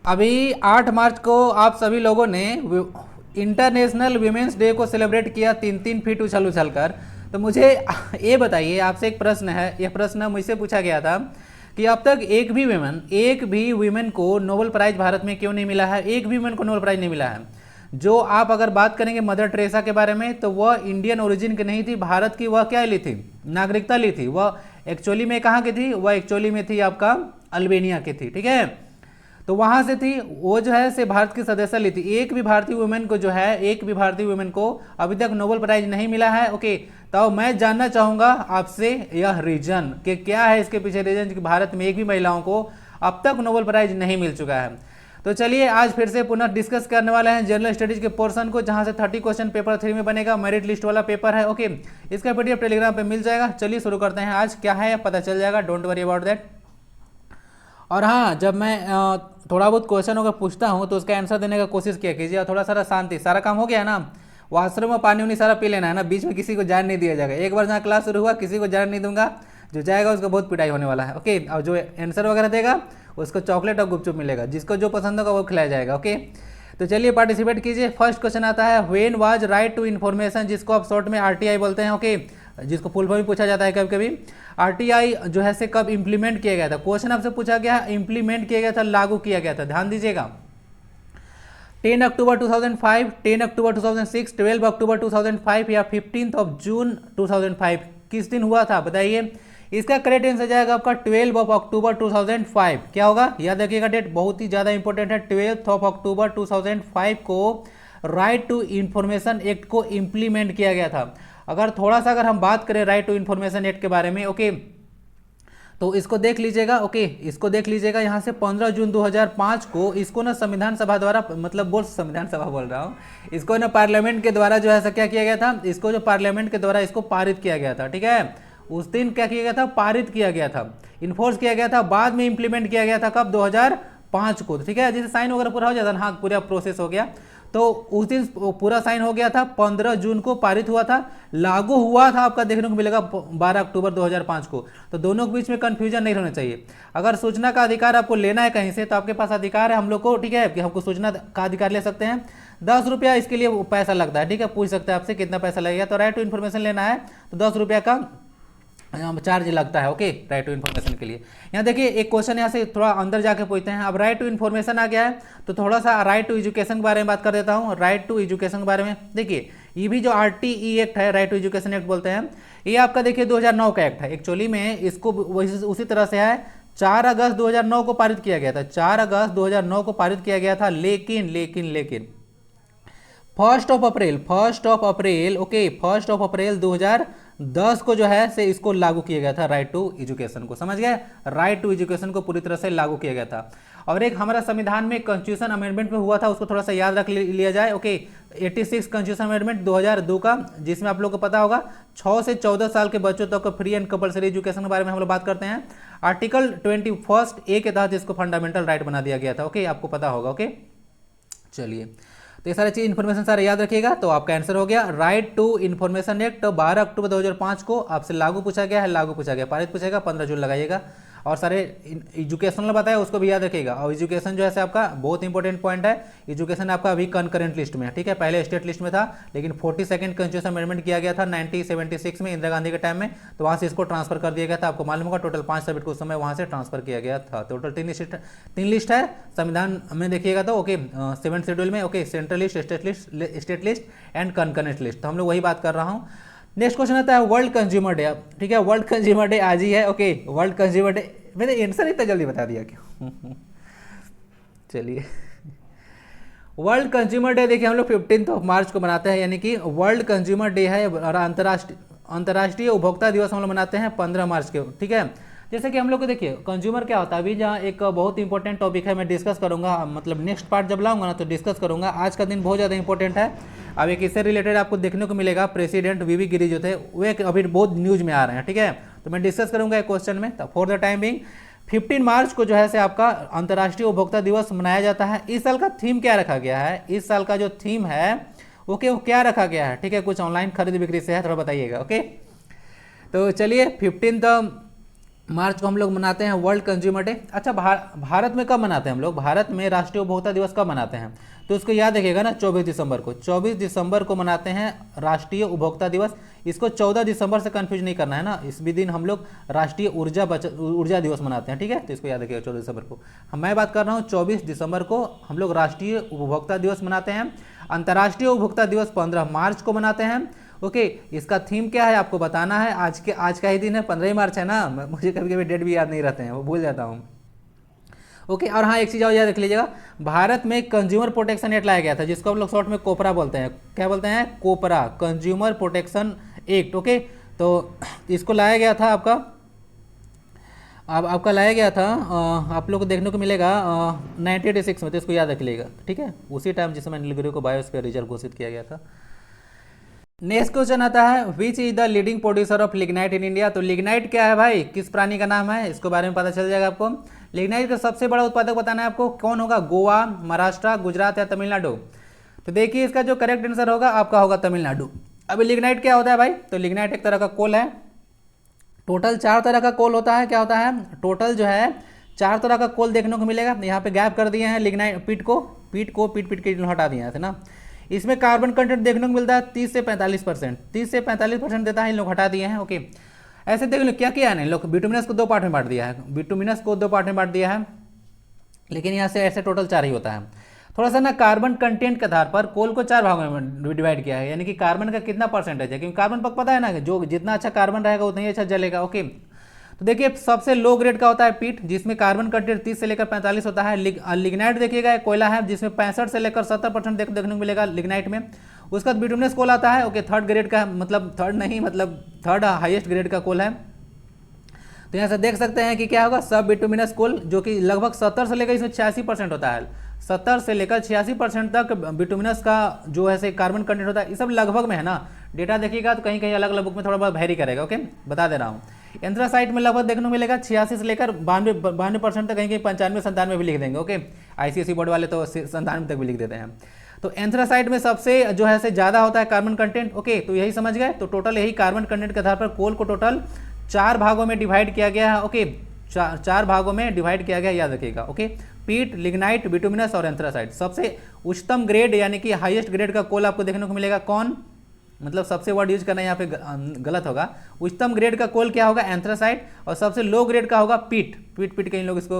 अभी 8 मार्च को आप सभी लोगों ने इंटरनेशनल वीमेंस डे को सेलिब्रेट किया 3-3 फीट उछल उछल कर। तो मुझे ये बताइए, आपसे एक प्रश्न है, यह प्रश्न मुझसे पूछा गया था कि अब तक एक भी वीमेन को नोबेल प्राइज भारत में क्यों नहीं मिला है, एक भी वीमेन को नोबेल प्राइज नहीं मिला है। जो आप अगर बात करेंगे मदर टेरेसा के बारे में, तो वह इंडियन ओरिजिन की नहीं थी, भारत की वह क्या ली थी, नागरिकता ली थी। वह एक्चुअली में कहाँ की थी, वह एक्चुअली में थी आपका अल्बेनिया की थी, ठीक है। तो वहां से थी, वो जो है से भारत की सदस्य ली थी। एक भी भारतीय वुमेन को जो है, एक भी भारतीय वुमेन को अभी तक नोबेल प्राइज नहीं मिला है। ओके, तो मैं जानना चाहूंगा आपसे यह रीजन कि क्या है इसके पीछे रीजन कि भारत में एक भी महिलाओं को अब तक नोबेल प्राइज नहीं मिल चुका है। तो चलिए आज फिर से पुनः डिस्कस करने वाले हैं जनरल स्टडीज के पोर्शन को, जहां से 30 क्वेश्चन पेपर 3 में बनेगा, मेरिट लिस्ट वाला पेपर है। ओके, इसका पीडीएफ टेलीग्राम पे मिल जाएगा। चलिए शुरू करते हैं, आज क्या है पता चल जाएगा, डोंट वरी अबाउट दैट। और हाँ, जब मैं थोड़ा बहुत क्वेश्चन अगर पूछता हूँ तो उसका आंसर देने का कोशिश किया कीजिए, और थोड़ा सारा शांति। सारा काम हो गया है ना, वॉशरूम में पानी उनी सारा पी लेना है ना, बीच में किसी को जान नहीं दिया जाएगा। एक बार जहाँ क्लास शुरू हुआ किसी को जान नहीं दूंगा, जो जाएगा उसको बहुत पिटाई होने वाला है। ओके, और जो आंसर वगैरह देगा उसको चॉकलेट और गुपचुप मिलेगा, जिसको जो पसंद होगा वो खिलाया जाएगा। ओके, तो चलिए पार्टिसिपेट कीजिए। फर्स्ट क्वेश्चन आता है, when was right to information, जिसको आप शॉर्ट में आरटीआई बोलते हैं। ओके, जिसको फुल फॉर्म भी पूछा जाता है कभी कभी। आरटीआई जो है से कब इंप्लीमेंट किया गया था, क्वेश्चन आपसे पूछा गया, इंप्लीमेंट किया गया था, लागू किया गया था, ध्यान दीजिएगा। 10 अक्टूबर 2005, 10 अक्टूबर 2006, 12 अक्टूबर 2005 या 15 जून 2005, किस दिन हुआ था बताइए। इसका करेक्ट आंसर जाएगा आपका 12 अक्टूबर 2005। क्या होगा, याद रखिएगा, डेट बहुत ही ज्यादा इंपॉर्टेंट है। 12 अक्टूबर 2005 को राइट टू इंफॉर्मेशन एक्ट को इंप्लीमेंट किया गया था। अगर थोड़ा सा अगर हम बात करें राइट टू इंफॉर्मेशन एक्ट के बारे में, ओके, तो इसको देख लीजिएगा। ओके, इसको देख लीजिएगा, यहाँ से 15 जून 2005 को इसको ना संविधान सभा द्वारा, मतलब बोल संविधान सभा बोल रहा हूँ, इसको ना पार्लियामेंट के द्वारा जो है क्या किया गया था, इसको जो पार्लियामेंट के द्वारा इसको पारित किया गया था, ठीक है। उस दिन क्या किया गया था, पारित किया गया था, इन्फोर्स किया गया था, बाद में इंप्लीमेंट किया गया था कब, 2005 को, ठीक है। जैसे साइन वगैरह पूरा हो जाता है, हाँ पूरा प्रोसेस हो गया, तो उस दिन पूरा साइन हो गया था, 15 जून को पारित हुआ था, लागू हुआ था आपका देखने को मिलेगा 12 अक्टूबर 2005 को। तो दोनों के बीच में कंफ्यूजन नहीं होना चाहिए। अगर सूचना का अधिकार आपको लेना है कहीं से, तो आपके पास अधिकार है हम लोग को, ठीक है, कि हमको सूचना का अधिकार ले सकते हैं। 10 रुपया इसके लिए पैसा लगता है, ठीक है, पूछ सकते हैं आपसे कितना पैसा लगेगा। तो राइट टू इन्फॉर्मेशन लेना है तो 10 रुपया का चार्ज लगता है। ओके, राइट टू इन्फॉर्मेशन के लिए। यहाँ देखिए एक क्वेश्चन यहाँ से थोड़ा अंदर जाके पूछते हैं। अब राइट टू इन्फॉर्मेशन आ गया है, तो थोड़ा सा राइट टू एजुकेशन के बारे में बात कर देता हूँ। राइट टू एजुकेशन के बारे में देखिए, ये भी जो आरटीई एक्ट है, राइट टू एजुकेशन एक्ट बोलते हैं, ये आपका देखिए 2009 का एक्ट है। एक्चुअली में इसको उसी तरह से है, 4 अगस्त 2009 को पारित किया गया था, 4 अगस्त 2009 को पारित किया गया था। लेकिन लेकिन लेकिन 1 अप्रैल ओके, 1 अप्रैल 2010 को जो है से इसको लागू किया गया था, राइट टू एजुकेशन को, समझ गए, राइट टू एजुकेशन को पूरी तरह से लागू किया गया था। और एक हमारा संविधान में कॉन्स्टिट्यूशन अमेंडमेंट में हुआ था, उसको थोड़ा सा याद रख लिया जाए। ओके, 86 कॉन्स्टिट्यूशन अमेंडमेंट 2002 का, जिसमें आप लोग को पता होगा 6 से 14 साल के बच्चों तक फ्री एंड कंपलसरी एजुकेशन के बारे में हम लोग बात करते हैं। आर्टिकल 21A के तहत इसको फंडामेंटल राइट बना दिया गया था। ओके, आपको पता होगा। ओके, चलिए, तो ये सारी चीज इन्फॉर्मेशन सारे याद रखिएगा। तो आपका आंसर हो गया राइट टू इन्फॉर्मेशन एक्ट 12 अक्टूबर 2005 को आपसे लागू पूछा गया है, लागू पूछा गया, पारित पूछेगा, 15 जून लगाइएगा। और सारे एजुकेशनल बताया उसको भी याद रखिएगा। और एजुकेशन जो है आपका बहुत इंपॉर्टेंट पॉइंट है, एजुकेशन आपका अभी कनकरेंट लिस्ट में है, ठीक है, पहले स्टेट लिस्ट में था, लेकिन 42nd कॉन्स्टिट्यूशन अमेंडमेंट किया गया था 1976 में इंदिरा गांधी के टाइम में, तो वहां से इसको ट्रांसफर कर दिया गया था। आपको मालूम होगा टोटल 5 सब्जेक्ट को उस समय वहां से ट्रांसफर किया गया था। टोटल 3 लिस्ट है संविधान में देखिएगा तो। ओके, 7th शेड्यूल में, okay, central list, state list and concurrent list, तो हम लोग वही बात कर रहा हूँ। नेक्स्ट क्वेश्चन आता है वर्ल्ड कंज्यूमर डे, ठीक है, वर्ल्ड कंज्यूमर डे आज ही है। ओके, वर्ल्ड कंज्यूमर डे, मैंने आंसर इतना जल्दी बता दिया क्यों। चलिए, वर्ल्ड कंज्यूमर डे देखिए हम लोग 15 मार्च को मनाते हैं, यानी कि वर्ल्ड कंज्यूमर डे है। और अंतर्राष्ट्रीय उपभोक्ता दिवस हम लोग मनाते हैं 15 मार्च के, ठीक है। जैसे कि हम लोग को देखिए कंज्यूमर क्या होता है, अभी जहाँ एक बहुत इंपॉर्टेंट टॉपिक है, मैं डिस्कस करूंगा, मतलब नेक्स्ट पार्ट जब लाऊंगा ना तो डिस्कस करूंगा। आज का दिन बहुत ज़्यादा इंपॉर्टेंट है। अब एक इससे रिलेटेड आपको देखने को मिलेगा, प्रेसिडेंट वीवी गिरी जो थे वो एक अभी बहुत न्यूज़ में आ रहे हैं, ठीक है, तो मैं डिस्कस करूंगा एक क्वेश्चन में। तो फॉर द टाइम बिंग 15 मार्च को जो है से आपका अंतर्राष्ट्रीय उपभोक्ता दिवस मनाया जाता है। इस साल का थीम क्या रखा गया है, इस साल का जो थीम है ओके वो क्या रखा गया है, ठीक है, कुछ ऑनलाइन खरीद बिक्री से है, थोड़ा बताइएगा। ओके, तो चलिए 15 मार्च को हम लोग मनाते हैं वर्ल्ड कंज्यूमर डे। अच्छा, भारत में कब मनाते हैं हम लोग? भारत में राष्ट्रीय उपभोक्ता दिवस कब मनाते हैं? तो इसको याद रखिएगा ना, 24 दिसंबर को। 24 दिसंबर को मनाते हैं राष्ट्रीय उपभोक्ता दिवस। इसको 14 दिसंबर से कंफ्यूज नहीं करना है ना, इस भी दिन हम लोग राष्ट्रीय ऊर्जा दिवस मनाते हैं, ठीक है? तो इसको याद रखिएगा 14 दिसंबर को। मैं बात कर रहा हूँ 24 दिसंबर को हम लोग राष्ट्रीय उपभोक्ता दिवस मनाते हैं। अंतर्राष्ट्रीय उपभोक्ता दिवस 15 मार्च को मनाते हैं। ओके, इसका थीम क्या है आपको बताना है। आज का ही दिन है, 15 मार्च है ना, मुझे कभी कभी डेट भी याद नहीं रहते हैं, वो भूल जाता हूँ। ओके, और हाँ एक चीज़ और याद रख लीजिएगा, भारत में कंज्यूमर प्रोटेक्शन एक्ट लाया गया था, जिसको हम लोग शॉर्ट में कोपरा बोलते हैं। क्या बोलते हैं? कोपरा, कंज्यूमर प्रोटेक्शन एक्ट। ओके, तो इसको लाया गया था आपका लाया गया था, आप लोग को देखने को मिलेगा 1986 में। तो इसको याद रख लीजिएगा, ठीक है? उसी टाइम जिस समय नीलगिरी को बायोस्फीयर रिजर्व घोषित किया गया था। नेक्स्ट क्वेश्चन आता है, विच is the leading producer of lignite in India? तो लिग्नाइट क्या है भाई, किस प्राणी का नाम है, इसके बारे में पता चल जाएगा आपको। लिग्नाइट का सबसे बड़ा उत्पादक बताना है आपको, कौन होगा? गोवा, महाराष्ट्र, गुजरात या तमिलनाडु? तो देखिए इसका जो करेक्ट आंसर होगा आपका होगा तमिलनाडु। अभी लिग्नाइट क्या होता है भाई? तो लिग्नाइट एक तरह का कोल है। टोटल 4 तरह का कोल होता है। क्या होता है? टोटल जो है 4 तरह का कोल देखने को मिलेगा। यहाँ पे गैप कर दिए हैं लिग्नाइट पीट के हटा दिए हैं ना। इसमें कार्बन कंटेंट देखने को मिलता है 30 से 45%, 30 से 45% देता है, इन लोग हटा दिए हैं। ओके, ऐसे देख लो क्या किया है ना, लोग बिटुमिनस को 2 पार्ट में बांट दिया है, बिटुमिनस को 2 पार्ट में बांट दिया है, लेकिन यहाँ से ऐसे टोटल 4 ही होता है। थोड़ा सा ना कार्बन कंटेंट के आधार पर कोल को 4 भागों में डिवाइड किया है, यानी कि कार्बन का कितना परसेंटेज है, क्योंकि कार्बन पता है ना कि जो जितना अच्छा कार्बन रहेगा उतना ही अच्छा जलेगा। ओके, तो देखिए सबसे लो ग्रेड का होता है पीट, जिसमें कार्बन कंटेंट 30 से लेकर 45 होता है। लिग्नाइट देखिएगा एक कोयला है जिसमें 65 से लेकर 70% देखने को मिलेगा लिग्नाइट में। उसके बाद बिटुमिनस कोल आता है। ओके, थर्ड ग्रेड का, मतलब थर्ड नहीं, मतलब थर्ड हाईएस्ट ग्रेड का कोल है। तो यहाँ से देख सकते हैं कि क्या होगा, सब बिटुमिनस कोल, जो कि लगभग 70 से लेकर इसमें 86% होता है। 70 से लेकर 86% तक बिटुमिनस का जो है कार्बन कंटेंट होता है। ये सब लगभग में है ना, डेटा देखिएगा तो कहीं कहीं अलग अलग बुक में थोड़ा बहुत वेरी करेगा। ओके, बता दे रहा हूँ। एंथ्रासाइट में लगभग देखने को मिलेगा 86 से लेकर 92% तक, कहीं कहीं 95-97 भी लिख देंगे। ओके, ICSE बोर्ड वाले तो 97 तक भी लिख देते हैं। तो एंथ्रासाइट में सबसे जो है ज़्यादा होता है कार्बन कंटेंट। ओके, तो यही समझ गए। तो टोटल यही कार्बन कंटेंट के आधार पर कोल को टोटल 4 भागों में डिवाइड किया गया है। ओके, 4 भागों में डिवाइड किया गया, याद रखिएगा। ओके, पीट, लिग्नाइट, बिटुमिनस और एंथ्रासाइट। सबसे उच्चतम ग्रेड यानी कि हाईएस्ट ग्रेड का कोल आपको देखने को मिलेगा कौन, मतलब सबसे वर्ड यूज करना यहाँ पे गलत होगा। उच्चतम ग्रेड का कोल क्या होगा? एंथ्रासाइट। और सबसे लो ग्रेड का होगा पीट के इन लोग इसको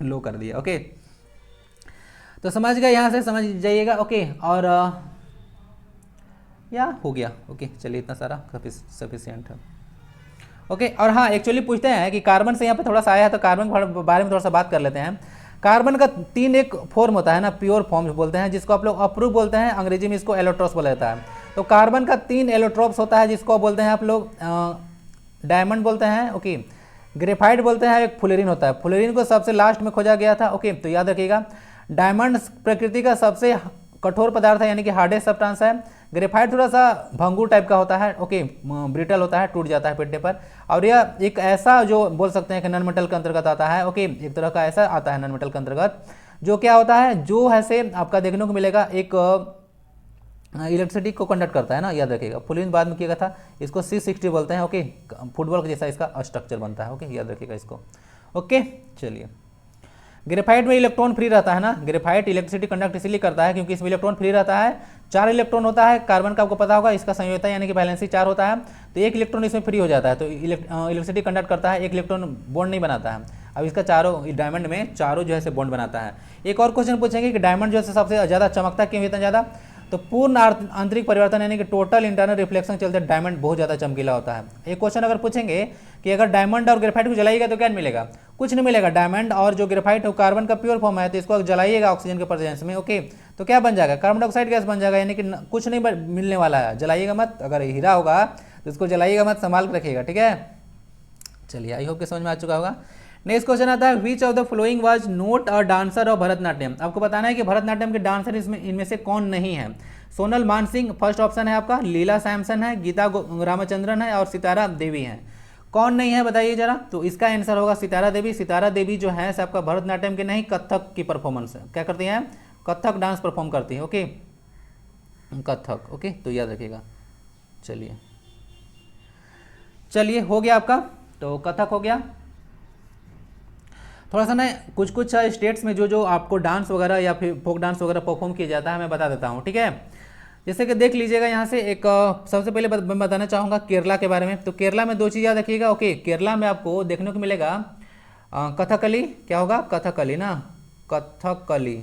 लो कर दिया। ओके, तो समझ गए, यहाँ से समझ जाइएगा। ओके, और या हो गया। ओके, चलिए इतना सारा सफिशियंट है। ओके, और हाँ एक्चुअली पूछते हैं कि कार्बन से यहाँ पे थोड़ा सा आया है, तो कार्बन के बारे में थोड़ा सा बात कर लेते हैं। कार्बन का 3 एक फॉर्म होता है ना, प्योर फॉर्म बोलते हैं, जिसको आप लोग अप्रूव बोलते हैं, अंग्रेजी में इसको एलोट्रोप्स बोला जाता है। तो कार्बन का 3 एलोट्रोप्स होता है, जिसको बोलते हैं आप लोग डायमंड बोलते हैं। ओके, ग्रेफाइट बोलते हैं, एक फ्लोरीन होता है। फ्लोरीन को सबसे लास्ट में खोजा गया था। ओके, तो याद रखिएगा, डायमंड प्रकृति का सबसे कठोर पदार्थ है, यानी कि हार्डेस्ट सब्सटेंस है। ग्रेफाइट थोड़ा सा भंगुर टाइप का होता है। ओके, ब्रिटल होता है, टूट जाता है पिटने पर। और यह एक ऐसा जो बोल सकते हैं कि नॉन मेटल के अंतर्गत आता है। ओके, एक तरह का ऐसा आता है नॉन मेटल के अंतर्गत, जो क्या होता है, जो ऐसे आपका देखने को मिलेगा एक इलेक्ट्रिसिटी को कंडक्ट करता है ना, याद रखिएगा। फ्लोरीन बाद में किया था, इसको C60 बोलते हैं। ओके, फुटबॉल के जैसा इसका स्ट्रक्चर बनता है। ओके, याद रखिएगा इसको। ओके, चलिए, ग्रेफाइट में इलेक्ट्रॉन फ्री रहता है ना, ग्रेफाइट इलेक्ट्रिसिटी कंडक्ट इसीलिए करता है क्योंकि इसमें इलेक्ट्रॉन फ्री रहता है। 4 इलेक्ट्रॉन होता है, कार्बन का आपको पता होगा, इसका संयोजकता यानी कि वैलेंसी 4 होता है, तो 1 इलेक्ट्रॉन इसमें फ्री हो जाता है, तो इलेक्ट्रिसिटी कंडक्ट करता है, 1 इलेक्ट्रॉन बॉन्ड नहीं बनाता है। अब इसका चारों डायमंड में चारों जो है बॉन्ड बनाता है। एक और क्वेश्चन पूछेंगे कि डायमंड जो है सबसे ज़्यादा चमकता क्यों इतना ज़्यादा, तो पूर्ण आंतरिक परिवर्तन यानी कि टोटल इंटरनल रिफ्लेक्शन चलते डायमंड बहुत ज़्यादा चमकीला होता है। एक क्वेश्चन अगर पूछेंगे कि अगर डायमंड और ग्रेफाइट को जलाइएगा तो क्या मिलेगा, कुछ नहीं मिलेगा। डायमंड और जो ग्रेफाइट है कार्बन का प्योर फॉर्म है, तो इसको जलाइएगा ऑक्सीजन के प्रेजेंस में। ओके, तो क्या बन जाएगा, कार्बन डाइऑक्साइड गैस बन जाएगा, यानी कि कुछ नहीं मिलने वाला है। जलाइएगा मत, अगर हीरा होगा तो इसको जलाइएगा मत, संभाल कर रखिएगा, ठीक है। चलिए, आई होप कि समझ में आ चुका होगा। नेक्स्ट क्वेश्चन आता है, which of the flowing was note a dancer of Bharatanatyam. आपको बताना है कि भरतनाट्यम के डांसर इसमें इनमें से कौन नहीं है। सोनल मानसिंह फर्स्ट ऑप्शन है आपका, लीला सैमसन है, गीता रामचंद्रन है और सितारा देवी है। कौन नहीं है बताइए जरा। तो इसका आंसर होगा सितारा देवी। सितारा देवी जो है आपका भरतनाट्यम के नहीं, कथक की परफॉर्मेंस है, क्या करती हैं, कथक डांस परफॉर्म करती है। ओके, कथक। ओके, तो याद रखिएगा। चलिए हो गया आपका, तो कथक हो गया। थोड़ा सा ना कुछ कुछ स्टेट्स में जो जो आपको डांस वगैरह या फिर फोक डांस वगैरह परफॉर्म किया जाता है मैं बता देता हूँ, ठीक है। जैसे कि देख लीजिएगा यहाँ से एक सबसे पहले मैं बताना चाहूँगा केरला के बारे में। तो केरला में दो चीज़ याद रखिएगा, ओके। केरला में आपको देखने को मिलेगा कथकली, क्या होगा, कथकली ना, कथकली,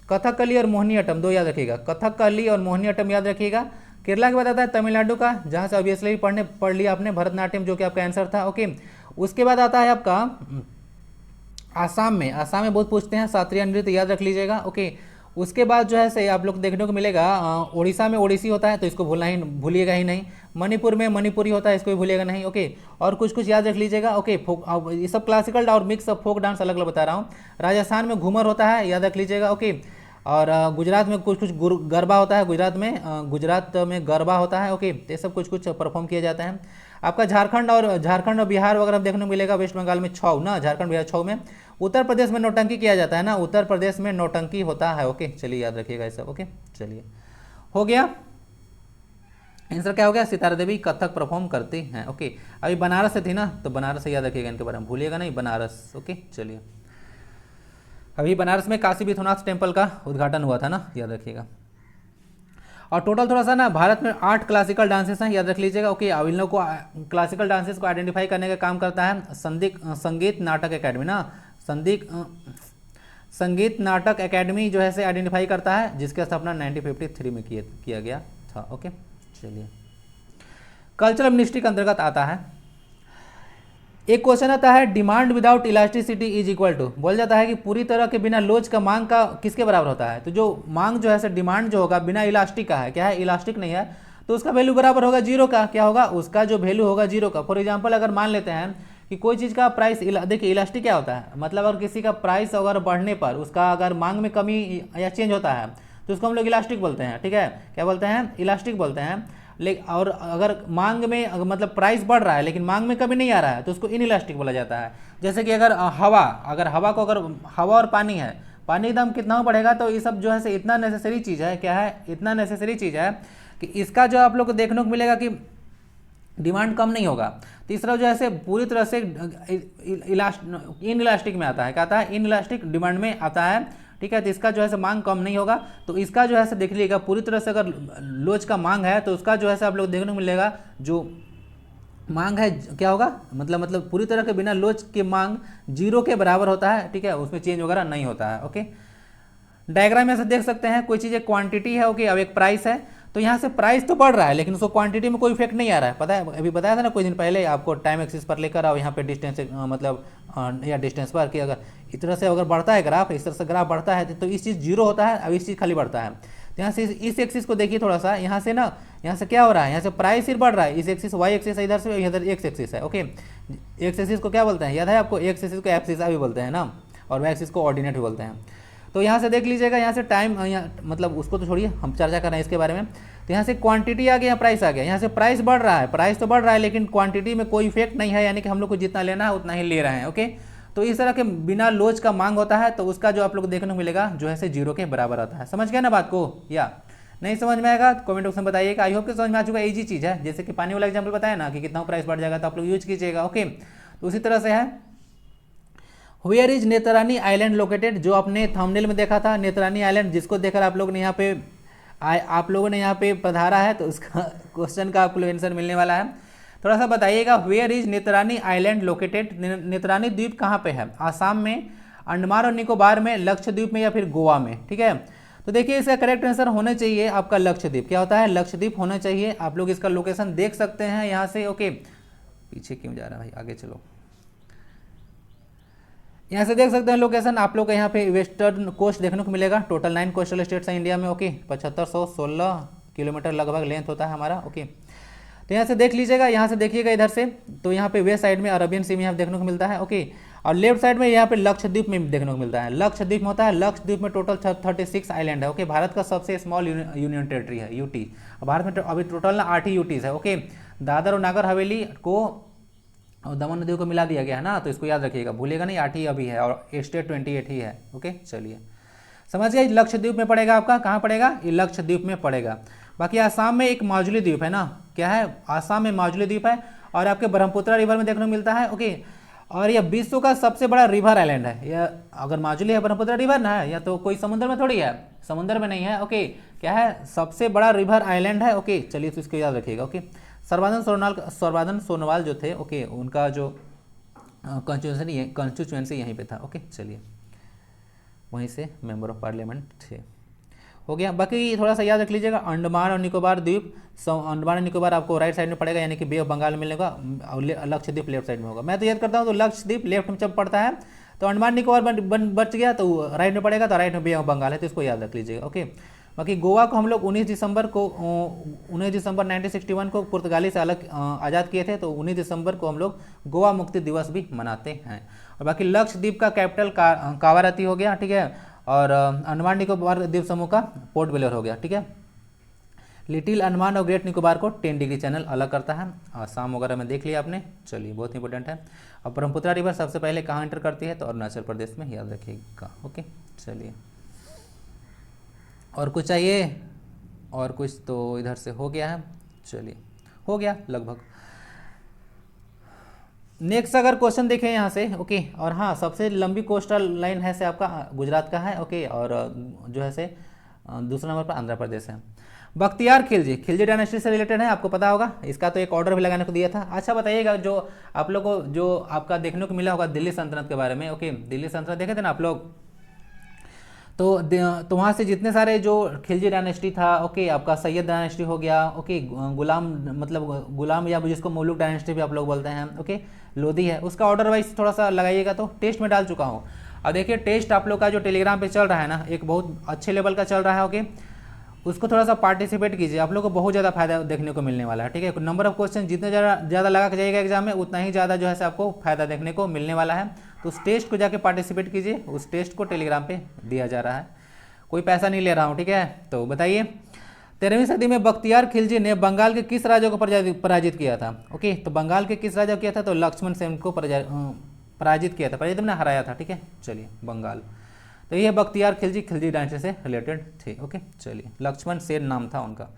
कथकली और मोहिनीअट्टम, दो याद रखिएगा, कथकली और मोहिनीअट्टम याद रखिएगा। केरला के बाद आता है तमिलनाडु का, जहाँ से ऑब्वियसली पढ़ लिया आपने भरतनाट्यम, जो कि आपका आंसर था, ओके। उसके बाद आता है आपका आसाम में, आसाम में बहुत पूछते हैं शास्त्रीय नृत्य, याद रख लीजिएगा, ओके। उसके बाद जो है से आप लोग देखने को मिलेगा उड़ीसा में ओडिसी होता है, तो इसको भूलिएगा ही नहीं। मणिपुर में मणिपुरी होता है, इसको भी भूलिएगा नहीं, ओके। और कुछ कुछ याद रख लीजिएगा, ओके। फोक, ये सब क्लासिकल और मिक्स ऑफ फोक डांस अलग अलग बता रहा हूँ। राजस्थान में घूमर होता है, याद रख लीजिएगा, ओके। और गुजरात में कुछ कुछ गरबा होता है, गुजरात में गरबा होता है, ओके। ये सब कुछ कुछ परफॉर्म किया जाता है। आपका झारखंड और बिहार वगैरह देखने को मिलेगा, वेस्ट बंगाल में छऊ ना, झारखंड बिहार छऊ में। उत्तर प्रदेश में नौटंकी किया जाता है ना, उत्तर प्रदेश में नौटंकी होता है, ओके। चलिए याद रखिएगा ये सब, ओके। चलिए हो गया आंसर, क्या हो गया, सितारा देवी कथक परफॉर्म करती हैं, ओके। अभी बनारस से थी ना, तो बनारस से याद रखिएगा, इनके बारे में भूलिएगा नहीं, बनारस, ओके। चलिए अभी बनारस में काशी विश्वनाथ टेम्पल का उद्घाटन हुआ था ना, याद रखिएगा। और टोटल थोड़ा सा ना भारत में 8 क्लासिकल डांसेस हैं, याद रख लीजिएगा, ओके। अब इन लोग को क्लासिकल डांसेस को आइडेंटिफाई करने का काम करता है संगीत नाटक एकेडमी ना, संगीत नाटक एकेडमी जो है से आइडेंटिफाई करता है, जिसकी स्थापना 1953 में किया गया था, ओके। चलिए कल्चरल मिनिस्ट्री के अंतर्गत आता है। एक क्वेश्चन आता है, demand without elasticity is equal to, बोल जाता है कि पूरी तरह के बिना लोच का मांग का किसके बराबर होता है। तो जो मांग जो है से डिमांड जो होगा बिना इलास्टिक का है, क्या है, इलास्टिक नहीं है, तो उसका वैल्यू बराबर होगा जीरो का, क्या होगा, उसका जो वैल्यू होगा जीरो का। फॉर एग्जांपल अगर मान लेते हैं कि कोई चीज़ का प्राइस, देखिए इलास्टिक क्या होता है, मतलब अगर किसी का प्राइस अगर बढ़ने पर उसका अगर मांग में कमी या चेंज होता है तो उसको हम लोग इलास्टिक बोलते हैं, ठीक है, क्या बोलते हैं, इलास्टिक बोलते हैं। लेकिन और अगर मांग में मतलब प्राइस बढ़ रहा है लेकिन मांग में कमी नहीं आ रहा है तो उसको इनइलास्टिक बोला जाता है। जैसे कि अगर हवा और पानी है, पानी का दाम कितना बढ़ेगा, तो ये सब जो है इतना नेसेसरी चीज़ है, क्या है, इतना नेसेसरी चीज़ है कि इसका जो आप लोग को देखने को मिलेगा कि डिमांड कम नहीं होगा। तीसरा जो है पूरी तरह से इनइलास्टिक में आता है, क्या आता है, इनइलास्टिक डिमांड में आता है, ठीक है। तो इसका जो है मांग कम नहीं होगा, तो इसका जो है देख लीजिएगा पूरी तरह से अगर लोच का मांग है तो उसका जो है आप लोग देखने को मिलेगा जो मांग है क्या होगा, मतलब पूरी तरह के बिना लोच के मांग जीरो के बराबर होता है, ठीक है, उसमें चेंज वगैरह नहीं होता है, ओके। डायग्राम में से देख सकते हैं, कोई चीज़ एक क्वांटिटी है, ओके, अब एक प्राइस है, तो यहाँ से प्राइस तो बढ़ रहा है लेकिन उसको क्वांटिटी में कोई इफेक्ट नहीं आ रहा है, पता है, अभी बताया था ना कुछ दिन पहले आपको, टाइम एक्सिस पर लेकर आओ यहाँ पे डिस्टेंस या डिस्टेंस पर, कि अगर इस तरह से अगर बढ़ता है ग्राफ, इस तरह से ग्राफ बढ़ता है तो इस चीज़ जीरो होता है, अब इस चीज़ खाली बढ़ता है। तो यहाँ से इस एक्सिस को देखिए थोड़ा सा, यहाँ से ना, यहाँ से क्या हो रहा है, यहाँ से प्राइस सिर्फ बढ़ रहा है, इस एक्सिस वाई एक्सिस है, इधर से इधर एक्स एक्सिस है, ओके। एक्स एक्सिस को क्या बोलते हैं, याद है आपको, एक्स एक्सिस को एब्सिसा भी बोलते हैं ना, और वाई एक्सिस को ऑर्डिनेट भी बोलते हैं। तो यहाँ से देख लीजिएगा, यहाँ से टाइम, मतलब उसको तो छोड़िए, हम चर्चा कर रहे हैं इसके बारे में। तो यहाँ से क्वांटिटी आ गया, प्राइस आ गया, यहाँ से प्राइस बढ़ रहा है, प्राइस तो बढ़ रहा है लेकिन क्वांटिटी में कोई इफेक्ट नहीं है, यानी कि हम लोग को जितना लेना है उतना ही ले रहे हैं, ओके। तो इस तरह के बिना लोच का मांग होता है तो उसका जो आप लोग को देखने को मिलेगा जो है जीरो के बराबर आता है। समझ गया ना बात को, या नहीं समझ में आएगा तो कमेंट बॉक्स में बताइएगा। आई होप कि समझ में आ चुका है, इजी चीज़ है, जैसे कि पानी वाला एग्जाम्पल बताया ना कि कितना प्राइस बढ़ जाएगा तो आप लोग यूज कीजिएगा, ओके। तो उसी तरह से है, वेयर इज नेत्रानी आइलैंड लोकेटेड, जो आपने थंबनेल में देखा था नेत्रानी आइलैंड, जिसको देखकर आप लोगों ने यहाँ पे पधारा है, तो उसका क्वेश्चन का आपको आंसर मिलने वाला है। थोड़ा सा बताइएगा, वेयर इज नेत्रानी आइलैंड लोकेटेड, नेत्रानी द्वीप कहाँ पे है, आसाम में, अंडमान और निकोबार में, लक्षद्वीप में या फिर गोवा में, ठीक है। तो देखिए इसका करेक्ट आंसर होना चाहिए आपका लक्षद्वीप, क्या होता है, लक्षद्वीप होना चाहिए। आप लोग इसका लोकेशन देख सकते हैं यहाँ से, ओके। पीछे क्यों जा रहा है भाई, आगे चलो, यहाँ से देख सकते हैं लोकेशन आप लोग को, यहाँ पे वेस्टर्न कोस्ट देखने को मिलेगा। टोटल 9 कोस्टल स्टेट्स हैं इंडिया में, ओके। 7516 किलोमीटर लगभग लेंथ होता है हमारा, ओके। तो यहाँ से देख लीजिएगा, यहाँ से देखिएगा इधर से, तो यहाँ पे वेस्ट साइड में अरबियन सी में यहाँ देखने को मिलता है, ओके। और लेफ्ट साइड में यहाँ पे लक्षद्वीप में देखने को मिलता है, लक्षद्वीप में होता है। लक्षद्वीप में टोटल 36 आइलैंड है, ओके। भारत का सबसे स्मॉल यूनियन टेरिटरी है, यूटी। भारत में अभी टोटल ना 8 ही यूटीज है, ओके। दादर और नागर हवेली को और दमन नदियों को मिला दिया गया है ना, तो इसको याद रखिएगा, भूलिएगा नहीं, 8 ही अभी है और स्टेट 28 ही है, ओके। चलिए समझ गए, लक्षद्वीप में पड़ेगा आपका, कहाँ पड़ेगा, ये लक्षद्वीप में पड़ेगा। बाकी आसाम में एक माजुली द्वीप है ना, क्या है, आसाम में माजुली द्वीप है, और आपके ब्रह्मपुत्र रिवर में देखने को मिलता है, ओके। और यह विश्व का सबसे बड़ा रिवर आइलैंड है। यह अगर माजुली है ब्रह्मपुत्र रिवर ना है, या तो कोई समुद्र में थोड़ी है, समुद्र में नहीं है। ओके, क्या है, सबसे बड़ा रिवर आइलैंड है। ओके चलिए, तो इसको याद रखिएगा। ओके, सर्बानंद सोनोवाल जो थे, ओके, उनका जो कॉन्स्टिट्यूएंसी यहीं पे था। ओके चलिए, वहीं से मेंबर ऑफ पार्लियामेंट थे। हो गया। बाकी थोड़ा सा याद रख लीजिएगा, अंडमान और निकोबार द्वीप, अंडमान और निकोबार आपको राइट साइड में पड़ेगा, यानी कि बे ऑफ बंगाल में मिलेगा, और लक्षद्वीप लेफ्ट साइड में होगा। मैं तो याद करता हूँ, तो लक्षद्वीप लेफ्ट में जब पड़ता है तो अंडमान निकोबार बच गया, तो राइट में पड़ेगा, तो राइट में बे ऑफ बंगाल है, तो इसको याद रख लीजिएगा। ओके, बाकी गोवा को हम लोग 19 दिसंबर 1961 को पुर्तगाली से अलग आज़ाद किए थे, तो 19 दिसंबर को हम लोग गोवा मुक्ति दिवस भी मनाते हैं। और बाकी लक्षद्वीप का कैपिटल कावारती हो गया, ठीक है, और अंडमान निकोबार द्वीप समूह का पोर्ट ब्लेयर हो गया, ठीक है। लिटिल अंडमान और ग्रेट निकोबार को 10 डिग्री चैनल अलग करता है, आसाम वगैरह में देख लिया आपने। चलिए, बहुत इंपॉर्टेंट है। और ब्रह्मपुत्र रिवर सबसे पहले कहाँ एंटर करती है, तो अरुणाचल प्रदेश में, याद रखिएगा। ओके चलिए, और कुछ चाहिए? और कुछ तो इधर से हो गया है। चलिए, हो गया लगभग। नेक्स्ट अगर क्वेश्चन देखें यहाँ से, ओके, और हाँ, सबसे लंबी कोस्टल लाइन है से आपका गुजरात का है। ओके, और जो है से दूसरा नंबर पर आंध्र प्रदेश है। बख्तियार खिलजी, खिलजी डायनेस्टी से रिलेटेड है, आपको पता होगा। इसका तो एक ऑर्डर भी लगाने को दिया था। अच्छा बताइएगा, जो आप लोग को जो आपका देखने को मिला होगा दिल्ली सल्तनत के बारे में। ओके, दिल्ली सल्तनत देखे थे ना आप लोग, तो वहाँ से जितने सारे जो खिलजी डायनेस्टी था, ओके, आपका सैयद डायनेस्टी हो गया, ओके, गुलाम मतलब गुलाम या जिसको मुगलक डायनेस्टी भी आप लोग बोलते हैं, ओके, लोधी है, उसका ऑर्डर वाइज थोड़ा सा लगाइएगा। तो टेस्ट में डाल चुका हूँ। अब देखिए, टेस्ट आप लोग का जो टेलीग्राम पे चल रहा है ना, एक बहुत अच्छे लेवल का चल रहा है। ओके, उसको थोड़ा सा पार्टिसिपेट कीजिए, आप लोग को बहुत ज़्यादा फायदा देखने को मिलने वाला है, ठीक है। नंबर ऑफ क्वेश्चन जितने ज़्यादा लगा के जाइएगा एग्जाम में, उतना ही ज़्यादा जो है आपको फायदा देखने को मिलने वाला है। तो उस टेस्ट को जाके पार्टिसिपेट कीजिए, उस टेस्ट को टेलीग्राम पे दिया जा रहा है, कोई पैसा नहीं ले रहा हूँ, ठीक है। तो बताइए, 13वीं सदी में बख्तियार खिलजी ने बंगाल के किस राजा को पराजित किया था? ओके, तो बंगाल के किस राजा को किया था? तो लक्ष्मण सेन को पराजित किया था, पराजित मैंने हराया था, ठीक है। चलिए, बंगाल, तो ये बख्तियार खिलजी खिलजी डायनेस्टी से रिलेटेड थे। ओके चलिए, लक्ष्मण सेन नाम था उनका।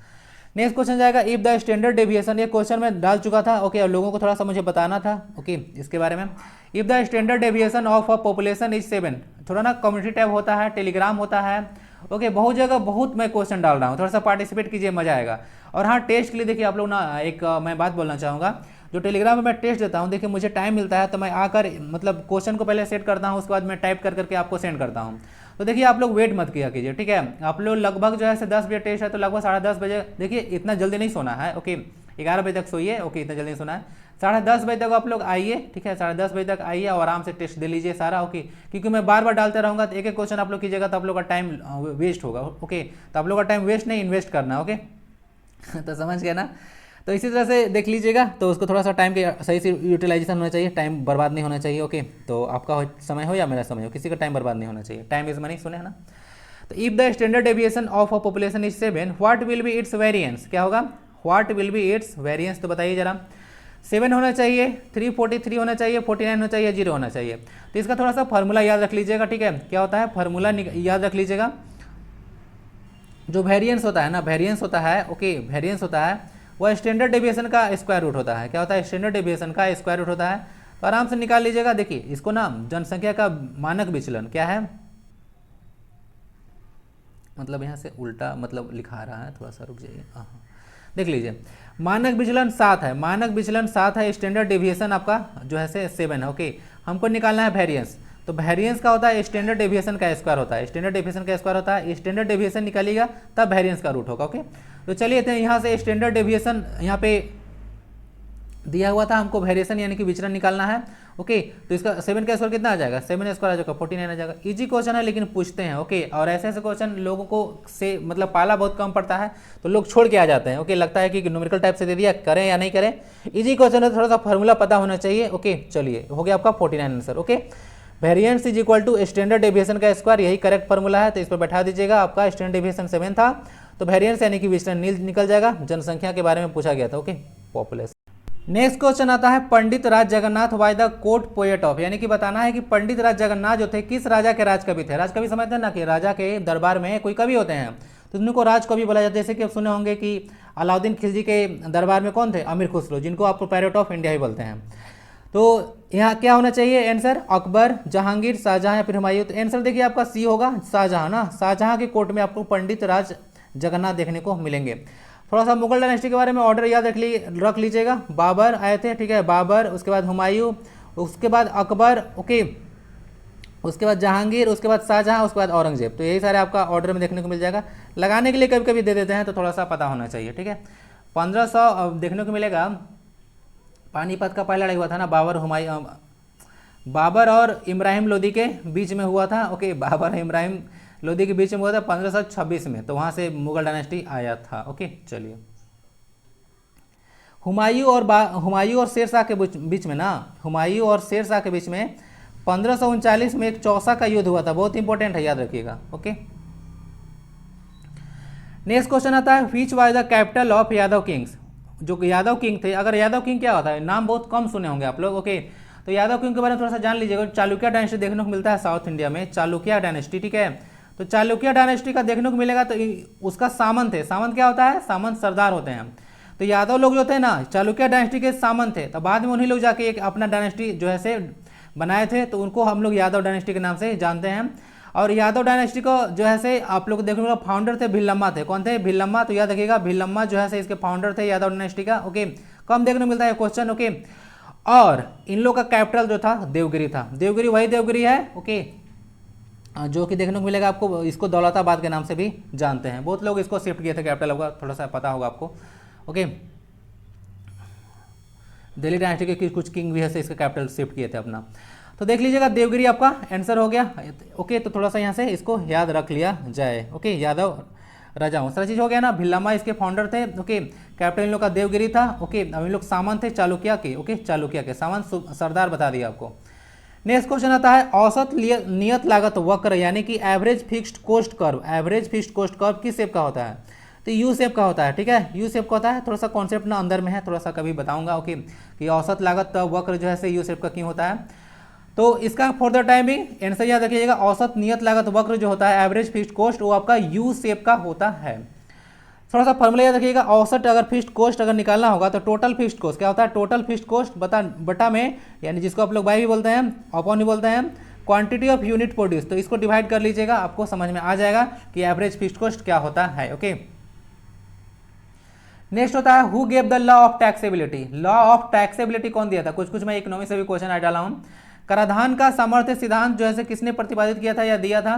नेक्स्ट क्वेश्चन जाएगा, इफ द स्टैंडर्ड डेविएशन, ये क्वेश्चन में डाल चुका था। ओके, और लोगों को थोड़ा सा मुझे बताना था, ओके, इसके बारे में। If the standard deviation of a population is 7, थोड़ा ना कम्युनिटी टैब होता है, टेलीग्राम होता है, ओके, बहुत जगह बहुत मैं क्वेश्चन डाल रहा हूँ, थोड़ा सा पार्टिसिपेट कीजिए, मजा आएगा। और हाँ, टेस्ट के लिए देखिए आप लोग ना, एक मैं बात बोलना चाहूँगा, जो टेलीग्राम में मैं टेस्ट देता हूँ, देखिए मुझे टाइम मिलता है तो मैं आकर मतलब क्वेश्चन को पहले सेट करता हूँ, उसके बाद मैं टाइप कर करके आपको सेंड करता हूँ। तो देखिए, आप लोग वेट मत किया कीजिए, ठीक है। आप लोग लगभग जो है 10 बजे टेस्ट है, तो लगभग 10:30 बजे, देखिए इतना जल्दी नहीं सोना है, ओके, 11 बजे तक सोइए, ओके, इतना जल्दी नहीं सोना है, 10:30 बजे तक आप लोग आइए, ठीक है, 10:30 बजे तक आइए और आराम से टेस्ट दे लीजिए सारा, ओके, क्योंकि मैं बार बार डालते रहूँगा तो एक एक क्वेश्चन आप लोग कीजिएगा तो आप लोग का टाइम वेस्ट होगा, ओके। तो आप लोग का टाइम वेस्ट नहीं, इन्वेस्ट करना, ओके। तो समझ गया ना। तो इसी तरह से देख लीजिएगा, तो उसको थोड़ा सा टाइम के सही से यूटिलाइजेशन होना चाहिए, टाइम बर्बाद नहीं होना चाहिए, ओके। तो आपका समय हो या मेरा समय हो, किसी का टाइम बर्बाद नहीं होना चाहिए, टाइम इज मनी, सुने है ना। तो if the standard deviation of a population is 7, what will be it's variance, क्या होगा, what will be it's variance, तो बताइए जरा। 7 होना चाहिए, 343 होना चाहिए, 49 होना चाहिए, 0 होना चाहिए। तो इसका थोड़ा सा फार्मूला याद रख लीजिएगा, ठीक है। क्या होता है फार्मूला याद रख लीजिएगा, जो वेरिएंस होता है ना, वेरिएंस होता है, ओके, वेरिएंस होता है वह स्टैंडर्ड डेविएशन का स्क्वायर रूट होता है। क्या होता है, स्टैंडर्ड डेविएशन का स्क्वायर रूट होता है। तो आराम से निकाल लीजिएगा। देखिए, इसको ना जनसंख्या का मानक विचलन क्या है, मतलब यहाँ से उल्टा मतलब लिखा रहा है, थोड़ा सा रुक जाइए, हाँ, देख लीजिए, मानक विचलन 7 है, मानक विचलन 7 है, स्टैंडर्ड डेविएशन आपका जो है से 7 है, ओके। हमको निकालना है वेरिएंस, तो वेरिएंस का होता है स्टैंडर्ड डेविएशन का स्क्वायर होता है, स्टैंडर्ड डेविएशन का स्क्वायर होता है, स्टैंडर्ड डेविएशन निकालिएगा तब वेरिएंस का रूट होगा, ओके। तो चलिए, यहाँ से स्टैंडर्ड डेविएशन यहाँ पे दिया हुआ था, हमको वेरिएशन यानी कि विचलन निकालना है, ओके। तो इसका 7 का स्क्वायर कितना आ जाएगा, 7 स्क्वायर आ जाएगा 49 आ जाएगा। इजी क्वेश्चन है लेकिन पूछते हैं, ओके। और ऐसे ऐसे क्वेश्चन लोगों को से मतलब पाला बहुत कम पड़ता है, तो लोग छोड़ के आ जाते हैं, ओके। लगता है कि न्यूमेरिकल टाइप से दे दिया, करें या नहीं करें। इजी क्वेश्चन है, थोड़ा सा फार्मूला पता होना चाहिए, ओके। चलिए, हो गया आपका 49 answer, okay. Variance is equal to standard deviation का स्क्वायर, यही करेक्ट फार्मूला है। तो इस पर बैठा दीजिएगा, आपका स्टैंडर्ड डेविएशन 7 था, तो वेरिएंस यानी कि विचलन निकल जाएगा। जनसंख्या के बारे में पूछा गया था, ओके, पॉपुलेशन। नेक्स्ट क्वेश्चन आता है, पंडित राज जगन्नाथ वाई द कोर्ट पोएट ऑफ, यानी कि बताना है कि पंडित राज जगन्नाथ जो थे किस राजा के राजकवि थे। राजकवि समझते हैं ना, कि राजा के दरबार में कोई कवि होते हैं, तो उनको राजकवि बोला जाता है। जैसे कि आप सुने होंगे कि अलाउद्दीन खिलजी के दरबार में कौन थे, अमीर खुसरो, जिनको आप पोएट ऑफ इंडिया ही बोलते हैं। तो यहाँ क्या होना चाहिए आंसर, अकबर, जहांगीर, शाहजहां या फिर हुमायूं। तो आंसर देखिए आपका सी होगा, शाहजहां ना। शाहजहां के कोर्ट में आपको पंडित राज जगन्नाथ देखने को मिलेंगे। थोड़ा सा मुगल डायनेस्टी के बारे में ऑर्डर याद रख लीजिएगा। बाबर आए थे, ठीक है, बाबर, उसके बाद हुमायूं, उसके बाद अकबर, ओके, उसके बाद जहांगीर, उसके बाद शाहजहां, उसके बाद औरंगजेब। तो यही सारे आपका ऑर्डर में देखने को मिल जाएगा। लगाने के लिए कभी कभी दे देते हैं तो थोड़ा सा पता होना चाहिए, ठीक है। 1500 देखने को मिलेगा। पानीपत का पहला लड़ाई हुआ था ना, बाबर और इब्राहिम लोदी के बीच में हुआ था, ओके, बाबर और इब्राहिम लोदी के बीच में हुआ था 1526 में। तो वहाँ से मुगल डायनेस्टी आया था, ओके। चलिए, हुमायूं और शेरशाह के बीच में ना, हुमायूं और शेरशाह के बीच में 1539 में एक चौसा का युद्ध हुआ था। बहुत इंपॉर्टेंट है, याद रखिएगा, ओके। नेक्स्ट क्वेश्चन आता है, which was the capital of Yadav Kings. जो यादव किंग थे, अगर यादव किंग क्या होता है, नाम बहुत कम सुने होंगे आप लोग, ओके। तो यादव किंग के बारे में थोड़ा सा जान लीजिएगा। चालुक्य डायनेस्टी देखने को मिलता है साउथ इंडिया में, चालुक्य डायनेस्टी, ठीक है। तो चालुक्य डायनेस्टी का देखने को मिलेगा। तो उसका सामंत है, सामंत क्या होता है, सामंत सरदार होते हैं। तो यादव लोग जो थे ना, चालुक्य डायनेस्टी के सामंत थे। तो बाद में उन्हीं लोग जाके एक अपना डायनेस्टी जो है से बनाए थे, तो उनको हम लोग यादव डायनेस्टी के नाम से जानते हैं। और यादव डायनेस्टी को जो है से आप लोग देखने को फाउंडर थे भिल्लम्मा थे। कौन थे, भिल्लम्मा। तो याद रखिएगा, भिल्लम्मा जो है से इसके फाउंडर थे यादव डायनेस्टी का, ओके। कम देखने को मिलता है क्वेश्चन, ओके। और इन लोग का कैपिटल जो था देवगिरी था। देवगिरी वही देवगिरी है, ओके, जो कि देखने को मिलेगा आपको। इसको दौलताबाद के नाम से भी जानते हैं। बहुत लोग इसको शिफ्ट किए थे कैपिटल होगा, थोड़ा सा पता होगा आपको, ओके। दिल्ली डायनेस्टी के कुछ किंग भी है से इसका कैपिटल शिफ्ट किए थे अपना। तो देख लीजिएगा, देवगिरी आपका आंसर हो गया, ओके। तो थोड़ा सा यहाँ से इसको याद रख लिया जाए, ओके। यादव राजाओं सारा चीज़ हो गया ना। भिल्लम्मा इसके फाउंडर थे, ओके। कैपिटल इन लोग का देवगिरी था, ओके। अब इन लोग सामंत थे चालुक्य के, ओके, चालुक्य के सामंत सरदार बता दिया आपको। नेक्स्ट क्वेश्चन आता है, औसत नियत लागत वक्र यानी कि average fixed cost curve. Average fixed cost curve किस शेप का होता है, तो यू शेप का होता है, ठीक है, यू शेप का होता है। थोड़ा सा कॉन्सेप्ट ना अंदर में है, थोड़ा सा कभी बताऊंगा, ओके, कि औसत लागत वक्र जो है से यू शेप का क्यों होता है। तो इसका फॉर द टाइम भी आंसर याद रखिएगा, औसत नियत लागत वक्र जो होता है एवरेज फिक्स्ड कॉस्ट, वो आपका यू शेप का होता है। थोड़ा सा फॉर्मूला याद रखिएगा, औसत अगर फिक्स्ड कॉस्ट अगर निकालना होगा तो टोटल फिक्स्ड कॉस्ट क्या होता है, टोटल फिक्स्ड कॉस्ट बटा में, यानी जिसको आप लोग बाई भी बोलते हैं, अपॉन भी बोलते हैं, क्वांटिटी ऑफ यूनिट प्रोड्यूस। तो इसको डिवाइड कर लीजिएगा, आपको समझ में आ जाएगा कि एवरेज फिक्स्ड कॉस्ट क्या होता है, ओके। नेक्स्ट होता है, who gave the law of taxability. Law of taxability कौन दिया था, कुछ मैं इकोनॉमिक्स से भी क्वेश्चन आ डाला हूँ। कराधान का सामर्थ्य सिद्धांत जो है किसने प्रतिपादित किया था या दिया था,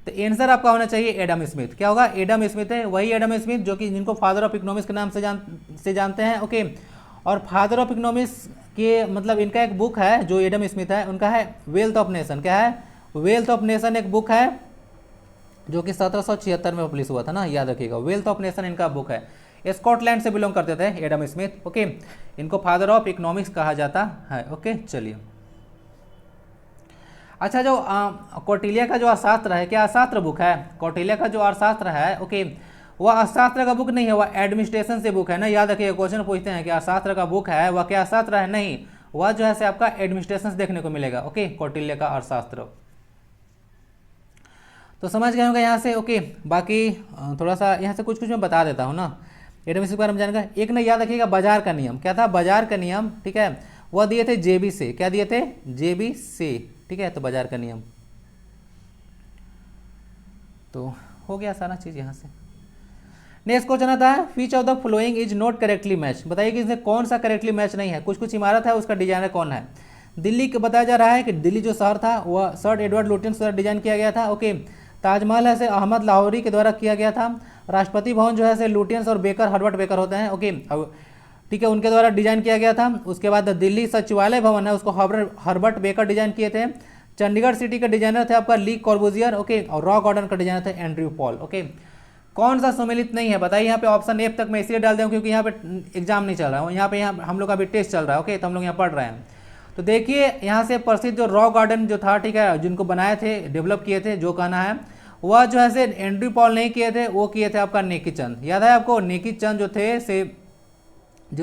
तो आंसर आपका होना चाहिए एडम स्मिथ। क्या होगा, एडम स्मिथ है, वही एडम स्मिथ जो कि जिनको फादर ऑफ इकोनॉमिक्स के नाम से जानते हैं, ओके। और फादर ऑफ इकोनॉमिक्स के मतलब इनका एक बुक है जो एडम स्मिथ है, उनका है वेल्थ ऑफ नेशन। क्या है, वेल्थ ऑफ नेशन एक बुक है जो कि 1776 में पब्लिश हुआ था ना, याद रखिएगा, वेल्थ ऑफ नेशन इनका बुक है। स्कॉटलैंड से बिलोंग करते थे एडम स्मिथ, ओके। इनको फादर ऑफ इकोनॉमिक्स कहा जाता है, ओके। चलिए, अच्छा, जो कौटिल्य का जो अर्थशास्त्र है, क्या अर्थशास्त्र बुक है, कौटिल्य का जो अर्थशास्त्र है, ओके, वह अर्थशास्त्र का बुक नहीं है, वह एडमिनिस्ट्रेशन से बुक है ना। याद रखिए, क्वेश्चन पूछते हैं कि अर्थशास्त्र का बुक है, वह क्या अर्थशास्त्र है, नहीं, वह जो है से आपका एडमिनिस्ट्रेशन से देखने को मिलेगा, ओके, कौटिल्य का अर्थशास्त्र। तो समझ गए होंगे यहाँ से, ओके। बाकी थोड़ा सा यहाँ से कुछ मैं बता देता हूँ ना, एडमिनिस्ट्रेशन के बारे में जानेगा। एक ना याद रखिएगा, बाजार का नियम। क्या था, बाजार का नियम, ठीक है, वह दिए थे जेबी से। क्या दिए थे, जेबी से, ठीक है। तो बाजार का नियम तो हो गया सारा चीज यहाँ से। नेक्स्ट क्वेश्चन आता है, which of the following is not correctly match. बताइए कि इसमें कौन सा करेक्टली मैच नहीं है। कुछ इमारत है, उसका डिजाइनर कौन है। दिल्ली का बताया जा रहा है कि दिल्ली जो शहर था वह सर एडवर्ड लुटियंस द्वारा डिजाइन किया गया था, ओके। ताजमहल है से अहमद लाहौरी के द्वारा किया गया था। राष्ट्रपति भवन जो है से लुटियंस और बेकर, हर्बर्ट बेकर होते हैं, ओके, अब ठीक है, उनके द्वारा डिजाइन किया गया था। उसके बाद दिल्ली सचिवालय भवन है, उसको हर्बर्ट बेकर डिजाइन किए थे। चंडीगढ़ सिटी का डिजाइनर थे आपका ली कॉर्बुजियर, ओके। और रॉक गार्डन का डिजाइनर थे एंड्रयू पॉल, ओके। कौन सा सम्मिलित नहीं है, बताइए। यहाँ पे ऑप्शन एफ तक मैं इसलिए डाल दूँ क्योंकि यहाँ पे एग्जाम नहीं चल रहा है, यहाँ पे हम लोग का अभी टेस्ट चल रहा है, ओके। तो हम लोग यहाँ पढ़ रहे हैं। तो देखिए यहाँ से प्रसिद्ध जो रॉक गार्डन जो था, ठीक है, जिनको बनाए थे, डेवलप किए थे, जो कहना है, वह जो है से एंड्रयू पॉल नहीं किए थे, वो किए थे आपका नेकी चंद। याद है आपको, नेकी चंद जो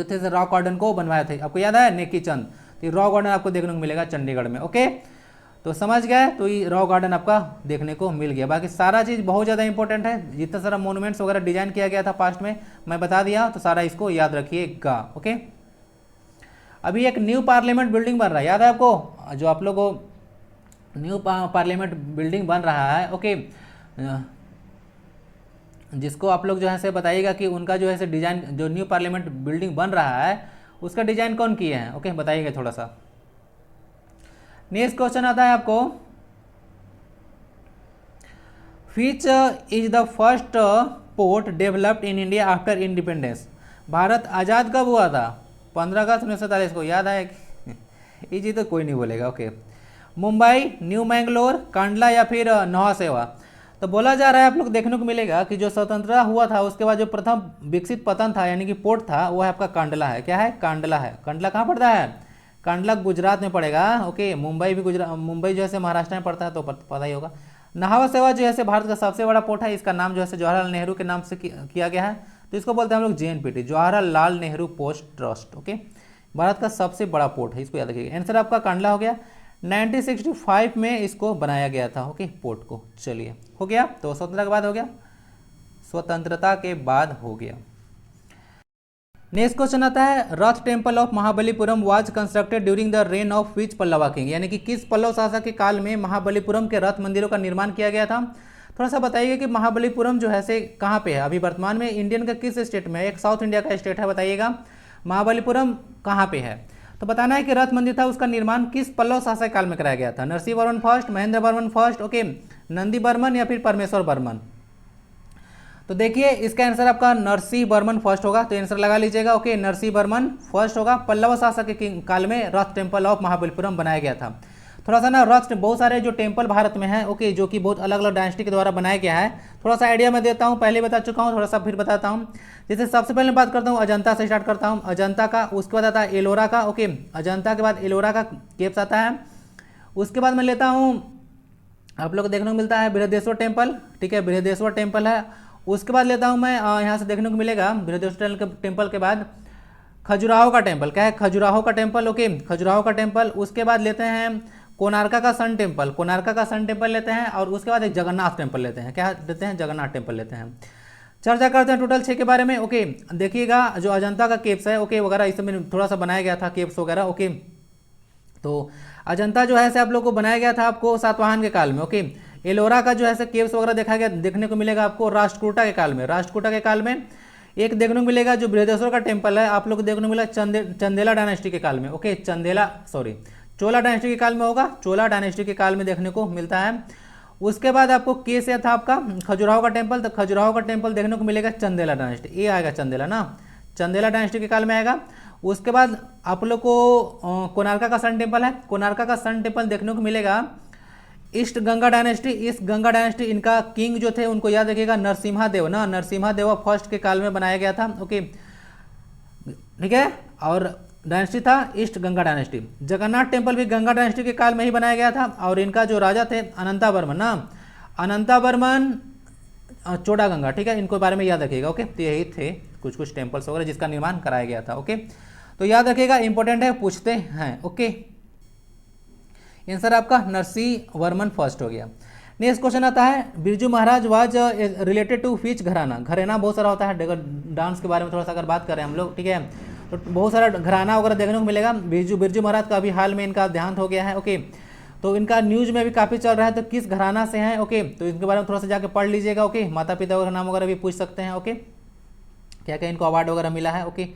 थे रॉक गार्डन को बनवाए थे, आपको याद है, नेकी चंद। तो रॉक गार्डन आपको देखने को मिलेगा चंडीगढ़ में, ओके। तो समझ गए, तो ये रॉक गार्डन आपका देखने को मिल गया। बाकी सारा चीज़ बहुत ज़्यादा इंपॉर्टेंट है, जितना सारा मोन्यूमेंट्स वगैरह डिजाइन किया गया था पास्ट में मैं बता दिया, तो सारा इसको याद रखिएगा, ओके। अभी एक न्यू पार्लियामेंट बिल्डिंग बन रहा है, याद है आपको, जो आप लोग को न्यू पार्लियामेंट बिल्डिंग बन रहा है, ओके, जिसको आप लोग जो है से बताइएगा कि उनका जो है से डिजाइन, जो न्यू पार्लियामेंट बिल्डिंग बन रहा है उसका डिजाइन कौन किए हैं, ओके, बताइएगा थोड़ा सा। नेक्स्ट क्वेश्चन आता है आपको, which is the first port developed in India after independence. Bharat आज़ाद कब हुआ था? 15 अगस्त 1947 को, याद है? ये चीज़ तो कोई नहीं बोलेगा, ओके। मुंबई, न्यू मैंगलोर, कांडला या फिर नौहा सेवा। तो बोला जा रहा है, आप लोग देखने को मिलेगा कि जो स्वतंत्रता हुआ था उसके बाद जो प्रथम विकसित पतन था यानी कि पोर्ट था वो है आपका कांडला है। क्या है? कांडला है। कांडला कहाँ पड़ता है? कांडला गुजरात में पड़ेगा, ओके। मुंबई भी गुजरात, मुंबई जो है महाराष्ट्र में पड़ता है, तो पता ही होगा। नहावा सेवा जो है भारत का सबसे बड़ा पोर्ट है, इसका नाम जो है जवाहरलाल नेहरू के नाम से किया गया है, तो इसको बोलते हैं हम लोग JNPT, Jawaharlal Nehru post trust, okay. Bharat का सबसे बड़ा पोर्ट है, इसको याद रखिएगा। आंसर आपका कांडला हो गया। 1965 में इसको बनाया गया था, ओके, पोर्ट को। चलिए, हो गया, तो स्वतंत्रता के बाद हो गया, स्वतंत्रता के बाद हो गया। नेक्स्ट क्वेश्चन आता है, रथ temple of Mahabalipuram was constructed during the rain of which Pallava king, यानी कि किस पल्लव शासक के काल में महाबलीपुरम के रथ मंदिरों का निर्माण किया गया था। थोड़ा सा बताइए कि महाबलीपुरम जो है से कहाँ पे है अभी वर्तमान में, इंडियन का किस स्टेट में? एक साउथ इंडिया का स्टेट है, बताइएगा महाबलीपुरम कहाँ पे है। तो बताना है कि रथ मंदिर था, उसका निर्माण किस पल्लव शासक काल में कराया गया था? Narasimha Varman first, Mahendra Varman first, okay, Nandi Varman या फिर परमेश्वर वर्मन। तो देखिए इसका आंसर आपका नरसिंह वर्मन फर्स्ट होगा, तो आंसर लगा लीजिएगा, ओके, नरसिंह वर्मन फर्स्ट होगा। पल्लव शासक के काल में रथ टेम्पल ऑफ महाबलीपुरम बनाया गया था। थोड़ा सा ना रथ, बहुत सारे जो टेम्पल भारत में है, ओके, जो कि बहुत अलग अलग डायनेस्टी के द्वारा बनाया गया है। थोड़ा सा आइडिया मैं देता हूँ, पहले बता चुका हूँ, थोड़ा सा फिर बताता हूँ। जैसे सबसे पहले बात करता हूँ अजंता से स्टार्ट करता हूँ, अजंता का, उसके बाद आता है एलोरा का, ओके, अजंता के बाद एलोरा का केव्स आता है। उसके बाद मैं लेता हूँ, आप लोग को देखने को मिलता है बृहदेश्वर टेम्पल, ठीक है, बृहदेश्वर टेम्पल है। उसके बाद लेता हूँ मैं यहाँ से देखने को मिलेगा बृहदेश्वर टेम्पल के बाद खजुराहो का टेम्पल। क्या है? खजुराहो का टेम्पल, ओके, खजुराहो का टेम्पल। उसके बाद लेते हैं कोणार्का का सन टेम्पल, कोणार्का का सन टेम्पल लेते हैं। और उसके बाद एक जगन्नाथ टेम्पल लेते हैं। क्या लेते हैं? जगन्नाथ टेम्पल लेते हैं। चर्चा करते हैं टोटल 6 के बारे में, ओके। देखिएगा जो अजंता का केव्स है, ओके, वगैरह इस समय थोड़ा सा बनाया गया था, केव्स वगैरह, ओके। तो अजंता जो है आप लोग को बनाया गया था आपको सातवाहन के काल में, ओके। एलोरा का जो है केव्स वगैरह देखा गया, देखने को मिलेगा आपको राष्ट्रकूटा के काल में। राष्ट्रकूटा के काल में एक देखने को मिलेगा जो बृहदेश्वर का टेम्पल है, आप लोग को देखने को मिला चंदेला डायनेस्टी के काल में, ओके, चोला डायनेस्टी के काल में होगा, चोला डायनेस्टी के काल में देखने को मिलता है। उसके बाद आपको के से था आपका खजुराहो का टेम्पल, तो खजुराहो का टेम्पल देखने को मिलेगा चंदेला डायनेस्टी, ये आएगा चंदेला ना, चंदेला डायनेस्टी के काल में आएगा। उसके बाद आप लोग को कोणार्का का सन टेम्पल है, कोणार्का का सन टेम्पल देखने को मिलेगा east Ganga dynasty, east Ganga dynasty, इनका किंग जो थे उनको याद रखिएगा नरसिम्हा देव ना, नरसिम्हा देव फर्स्ट के काल में बनाया गया था, ओके, ठीक है। और डायनेस्टी था east Ganga dynasty. Jagannath temple भी गंगा डायनेस्टी के काल में ही बनाया गया था। और इनका जो राजा थे अनंता वर्मन ना, अनंता वर्मन चोड़ा गंगा, ठीक है, इनको बारे में याद रखिएगा, ओके। तो यही थे कुछ कुछ टेम्पल्स वगैरह जिसका निर्माण कराया गया था, ओके। तो याद रखिएगा, इंपॉर्टेंट है, पूछते हैं, ओके। आंसर आपका नरसिंह वर्मन फर्स्ट हो गया। नेक्स्ट क्वेश्चन आता है, Birju Maharaj was related to विच घराना। घराना बहुत सारा होता है, डांस के बारे में थोड़ा सा अगर बात करें हम लोग, ठीक है, तो बहुत सारा घराना वगैरह देखने को मिलेगा। बिरजू महाराज का अभी हाल में इनका देहांत हो गया है, ओके। तो इनका न्यूज में भी काफ़ी चल रहा है, तो किस घराना से हैं, ओके, तो इनके बारे में थोड़ा सा जाके पढ़ लीजिएगा, ओके। माता पिता वगैरह नाम वगैरह भी पूछ सकते हैं, ओके, क्या क्या इनको अवार्ड वगैरह मिला है, ओके।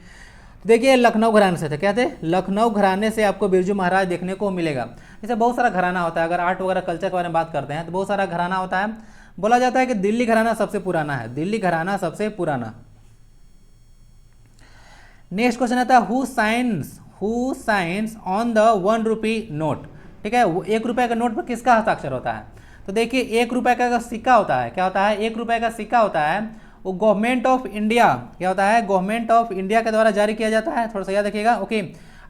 देखिए लखनऊ घराने से थे, क्या थे? लखनऊ घराने से आपको बिरजू महाराज देखने को मिलेगा। जैसे बहुत सारा घराना होता है, अगर आर्ट वगैरह कल्चर के बारे में बात करते हैं तो बहुत सारा घराना होता है। बोला जाता है कि दिल्ली घराना सबसे पुराना है, दिल्ली घराना सबसे पुराना। नेक्स्ट क्वेश्चन आता है, who science on the 1 rupee note, ठीक है, 1 रुपये का नोट पर किसका हस्ताक्षर होता है? तो देखिए 1 रुपये का सिक्का होता है, क्या होता है? 1 रुपये का सिक्का होता है, वो गवर्नमेंट ऑफ इंडिया, क्या होता है? गवर्नमेंट ऑफ इंडिया के द्वारा जारी किया जाता है, थोड़ा सा याद रखिएगा, ओके।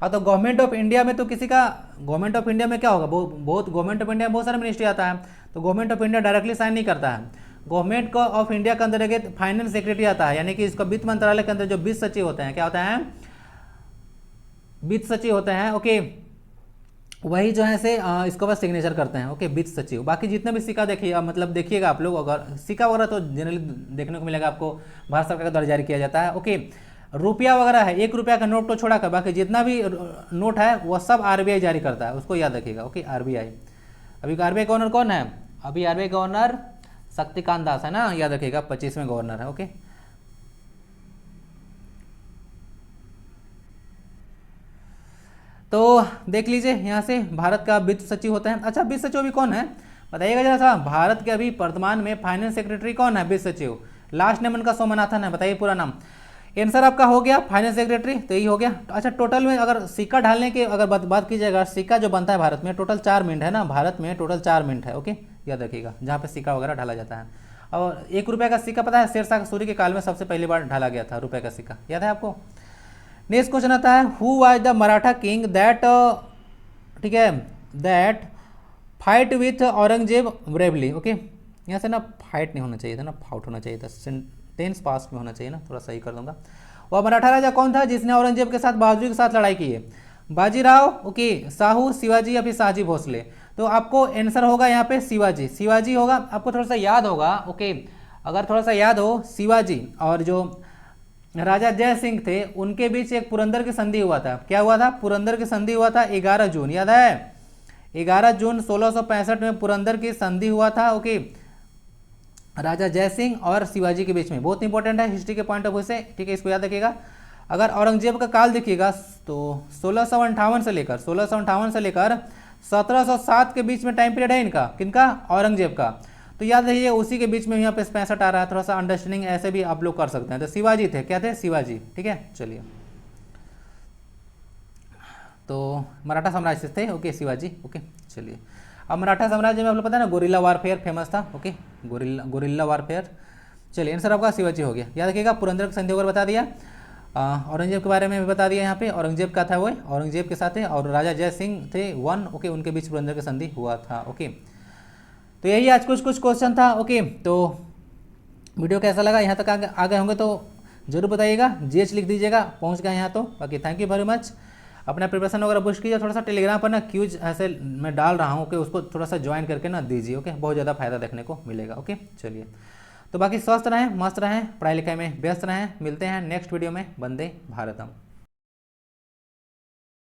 और तो गवर्नमेंट ऑफ इंडिया में तो किसी का, गवर्नमेंट ऑफ इंडिया में क्या होगा, बहुत गवर्नमेंट ऑफ इंडिया में बहुत सारा मिनिस्ट्री आता है, तो government of India directly sign नहीं करता है। गवर्नमेंट को ऑफ इंडिया के अंतर्गत फाइनेंस सेक्रेटरी आता है, यानी कि इसका वित्त मंत्रालय के अंदर जो वित्त सचिव होते हैं, क्या होता है? वित्त सचिव होते हैं, ओके, वही जो है से इसके बाद सिग्नेचर करते हैं, ओके, वित्त सचिव। बाकी जितने भी सिक्का देखिए, मतलब देखिएगा आप लोग, अगर सिक्का वगैरह तो जनरली देखने को मिलेगा आपको भारत सरकार के द्वारा जारी किया जाता है, ओके। रुपया वगैरह है, 1 रुपया का नोट तो छोड़ा कर, बाकी जितना भी नोट है वह सब आरबीआई जारी करता है, उसको याद रखिएगा। Okay, RBI. अभी आरबीआई गवर्नर कौन है? अभी आरबीआई गवर्नर शक्तिकांत दास है ना, याद रखिएगा, 25वें गवर्नर है। ओके, तो देख लीजिए यहाँ से भारत का वित्त सचिव होता है। अच्छा, वित्त सचिव अभी कौन है बताइएगा जरा सा। भारत के अभी वर्तमान में फाइनेंस सेक्रेटरी कौन है? वित्त सचिव। लास्ट नेम उनका सोमनाथन है, बताइए पूरा नाम। आंसर आपका हो गया फाइनेंस सेक्रेटरी, तो यही हो गया। अच्छा, टोटल में अगर सिक्का ढालने की अगर बात की जाएगा, सिक्का जो बनता है भारत में टोटल 4 मिनट है ना, भारत में टोटल 4 मिनट है। ओके, याद रखिएगा, जहाँ पे सिक्का वगैरह ढाला जाता है। और 1 रुपये का सिक्का पता है शेरशाह सूरी के काल में सबसे पहली बार ढाला गया था, रुपये का सिक्का, याद है आपको। नेक्स्ट क्वेश्चन आता है, who was the Maratha king that, ठीक है, that fight with Aurangzeb bravely. Okay, यहाँ से ना फाइट नहीं होना चाहिए था ना, फाउट होना चाहिए था, सेंटेंस पास में होना चाहिए ना, थोड़ा सही कर दूंगा। वह मराठा राजा कौन था जिसने औरंगजेब के साथ बहादुरी के साथ लड़ाई की है? बाजीराव, ओके, साहू, शिवाजी या फिर शाहजी भोसले। तो आपको आंसर होगा यहाँ पे शिवाजी, शिवाजी होगा। आपको थोड़ा सा याद होगा, ओके, अगर थोड़ा सा याद हो, शिवाजी और जो राजा जय सिंह थे उनके बीच एक पुरंदर की संधि हुआ था। क्या हुआ था? पुरंदर की संधि हुआ था 11 जून, याद है? 11 जून 1665 में पुरंदर की संधि हुआ था। ओके, राजा जय सिंह और शिवाजी के बीच में। बहुत इंपॉर्टेंट है हिस्ट्री के पॉइंट ऑफ व्यू से, ठीक है, इसको याद रखिएगा। अगर औरंगजेब का काल देखिएगा तो 1658 से लेकर 1707 के बीच में टाइम पीरियड है इनका, किनका? औरंगजेब का। तो याद रखिए उसी के बीच में यहाँ पे 65 आ रहा है, थोड़ा सा अंडरस्टैंडिंग ऐसे भी आप लोग कर सकते हैं। तो शिवाजी थे, क्या थे? शिवाजी, ठीक है। चलिए, तो मराठा साम्राज्य थे, ओके, शिवाजी। ओके, चलिए, अब मराठा साम्राज्य में आप लोग पता है ना, गोरिल्ला वारफेयर फेमस था। Okay, gorilla warfare. चलिए, आंसर आपका शिवाजी हो गया। याद रखिएगा, पुरंदर की संधि वगैरह बता दिया, औरंगजेब के बारे में भी बता दिया। यहाँ पे औरंगजेब का था वो, औरंगजेब के साथ है, और राजा जय सिंह थे 1, ओके, उनके बीच पुरंदर की संधि हुआ था। ओके, तो यही आज कुछ क्वेश्चन था। ओके, तो वीडियो कैसा लगा? यहाँ तक आ गए होंगे तो जरूर बताइएगा, जीएच लिख दीजिएगा, पहुँच गए यहाँ तो। बाकी थैंक यू वेरी मच। अपना प्रिपरेशन वगैरह बूस्ट कीजिए, थोड़ा सा टेलीग्राम पर ना क्यूज ऐसे मैं डाल रहा हूँ, ओके, उसको थोड़ा सा ज्वाइन करके ना दीजिए। ओके, बहुत ज़्यादा फायदा देखने को मिलेगा। ओके, चलिए, तो बाकी स्वस्थ रहें, मस्त रहें, पढ़ाई लिखाई में व्यस्त रहें। मिलते हैं नेक्स्ट वीडियो में। वंदे भारतम।